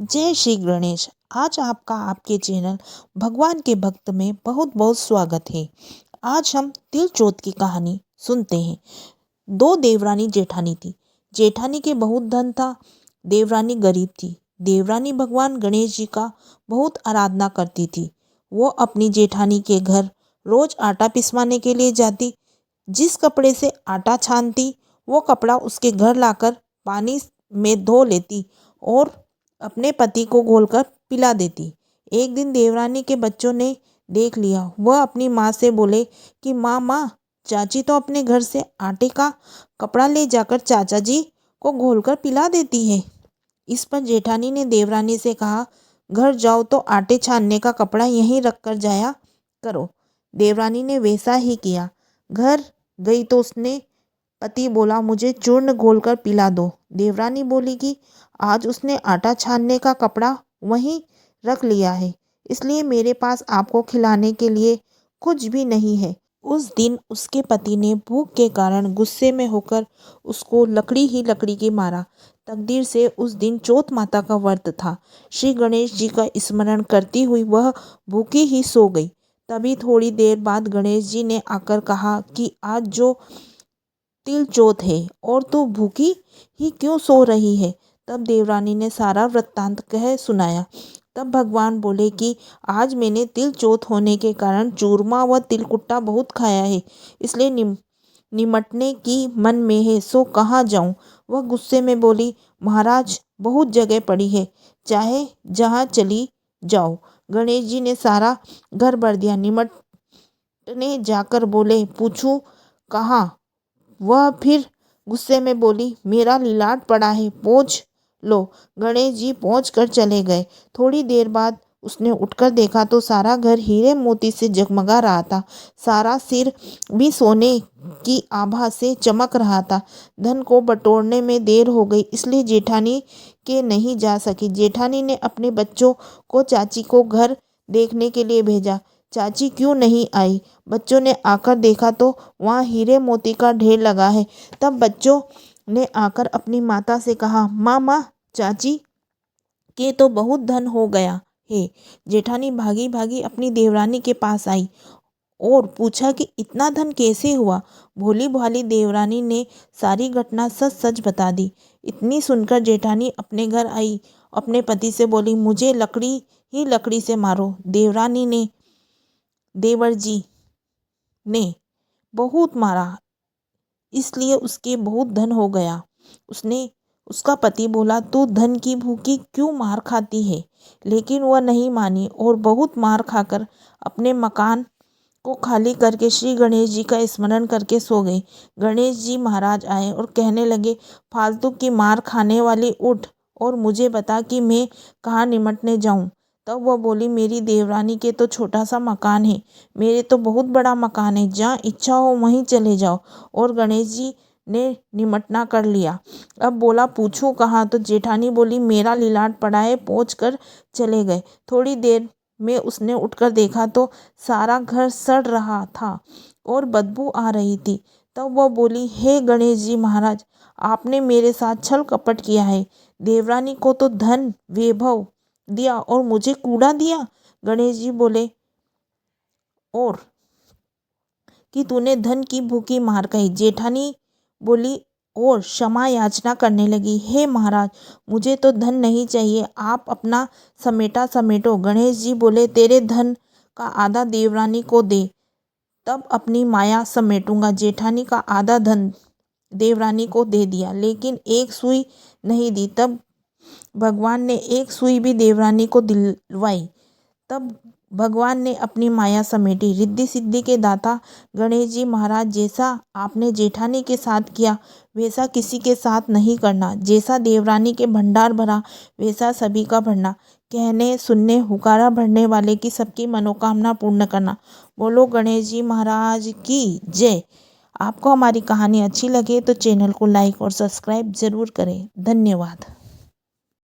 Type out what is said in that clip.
जय श्री गणेश। आज आपका आपके चैनल भगवान के भक्त में बहुत बहुत स्वागत है। आज हम तिल चौथ की कहानी सुनते हैं। दो देवरानी जेठानी थी। जेठानी के बहुत धन था, देवरानी गरीब थी। देवरानी भगवान गणेश जी का बहुत आराधना करती थी। वो अपनी जेठानी के घर रोज आटा पिसवाने के लिए जाती। जिस कपड़े से आटा छानती वो कपड़ा उसके घर लाकर पानी में धो लेती और अपने पति को घोलकर पिला देती। एक दिन देवरानी के बच्चों ने देख लिया। वह अपनी माँ से बोले कि माँ, चाची तो अपने घर से आटे का कपड़ा ले जाकर चाचा जी को घोलकर पिला देती है। इस पर जेठानी ने देवरानी से कहा, घर जाओ तो आटे छानने का कपड़ा यहीं रख कर जाया करो। देवरानी ने वैसा ही किया। घर गई तो उसने पति बोला, मुझे चूर्ण घोलकर पिला दो। देवरानी बोली कि आज उसने आटा छानने का कपड़ा वहीं रख लिया है, इसलिए मेरे पास आपको खिलाने के लिए कुछ भी नहीं है। उस दिन उसके पति ने भूख के कारण गुस्से में होकर उसको लकड़ी की मारा। तकदीर से उस दिन चौथ माता का व्रत था। श्री गणेश जी का स्मरण करती हुई वह भूखी ही सो गई। तभी थोड़ी देर बाद गणेश जी ने आकर कहा कि आज जो तिल चौथ है और तू भूखी ही क्यों सो रही है। तब देवरानी ने सारा वृत्तांत कह सुनाया। तब भगवान बोले कि आज मैंने तिल चौथ होने के कारण चूरमा व तिलकुट्टा बहुत खाया है, इसलिए निमटने की मन में है, सो कहाँ जाऊं। वह गुस्से में बोली, महाराज बहुत जगह पड़ी है, चाहे जहाँ चली जाओ। गणेश जी ने सारा घर भर दिया। निमटने जाकर बोले, पूछूं कहाँ। वह फिर गुस्से में बोली, मेरा लिलाट पड़ा है, पहुँच लो। गणेश जी पहुँच कर चले गए। थोड़ी देर बाद उसने उठकर देखा तो सारा घर हीरे मोती से जगमगा रहा था। सारा सिर भी सोने की आभा से चमक रहा था। धन को बटोरने में देर हो गई, इसलिए जेठानी के नहीं जा सकी। जेठानी ने अपने बच्चों को चाची को घर देखने के लिए भेजा। चाची क्यों नहीं आई। बच्चों ने आकर देखा तो वहाँ हीरे मोती का ढेर लगा है। तब बच्चों ने आकर अपनी माता से कहा, माँ, चाची के तो बहुत धन हो गया है। जेठानी भागी भागी अपनी देवरानी के पास आई और पूछा कि इतना धन कैसे हुआ। भोली भाली देवरानी ने सारी घटना सच सच बता दी। इतनी सुनकर जेठानी अपने घर आई। अपने पति से बोली, मुझे लकड़ी से मारो। देवर जी ने बहुत मारा, इसलिए उसके बहुत धन हो गया। उसका पति बोला, तू धन की भूखी क्यों मार खाती है। लेकिन वह नहीं मानी और बहुत मार खाकर अपने मकान को खाली करके श्री गणेश जी का स्मरण करके सो गई। गणेश जी महाराज आए और कहने लगे, फालतू की मार खाने वाली, उठ और मुझे बता कि मैं कहाँ निमटने जाऊँ। तब वह बोली, मेरी देवरानी के तो छोटा सा मकान है, मेरे तो बहुत बड़ा मकान है, जहाँ इच्छा हो वहीं चले जाओ। और गणेश जी ने निमटना कर लिया। अब बोला, पूछूं कहाँ। तो जेठानी बोली, मेरा लिलाट पड़ा है, पहुँच कर चले गए। थोड़ी देर में उसने उठकर देखा तो सारा घर सड़ रहा था और बदबू आ रही थी। तब वह बोली, हे गणेश जी महाराज, आपने मेरे साथ छल कपट किया है। देवरानी को तो धन वैभव दिया और मुझे कूड़ा दिया। गणेश जी बोले, और कि तूने धन की भूखी मार खाई। जेठानी बोली और क्षमा याचना करने लगी, हे महाराज, मुझे तो धन नहीं चाहिए, आप अपना समेटा समेटो। गणेश जी बोले, तेरे धन का आधा देवरानी को दे, तब अपनी माया समेटूंगा। जेठानी का आधा धन देवरानी को दे दिया, लेकिन एक सुई नहीं दी। तब भगवान ने एक सुई भी देवरानी को दिलवाई। तब भगवान ने अपनी माया समेटी। रिद्धि सिद्धि के दाता गणेश जी महाराज, जैसा आपने जेठानी के साथ किया वैसा किसी के साथ नहीं करना। जैसा देवरानी के भंडार भरा वैसा सभी का भरना। कहने सुनने हुकारा भरने वाले की सबकी मनोकामना पूर्ण करना। बोलो गणेश जी महाराज की जय। आपको हमारी कहानी अच्छी लगे तो चैनल को लाइक और सब्सक्राइब जरूर करें। धन्यवाद।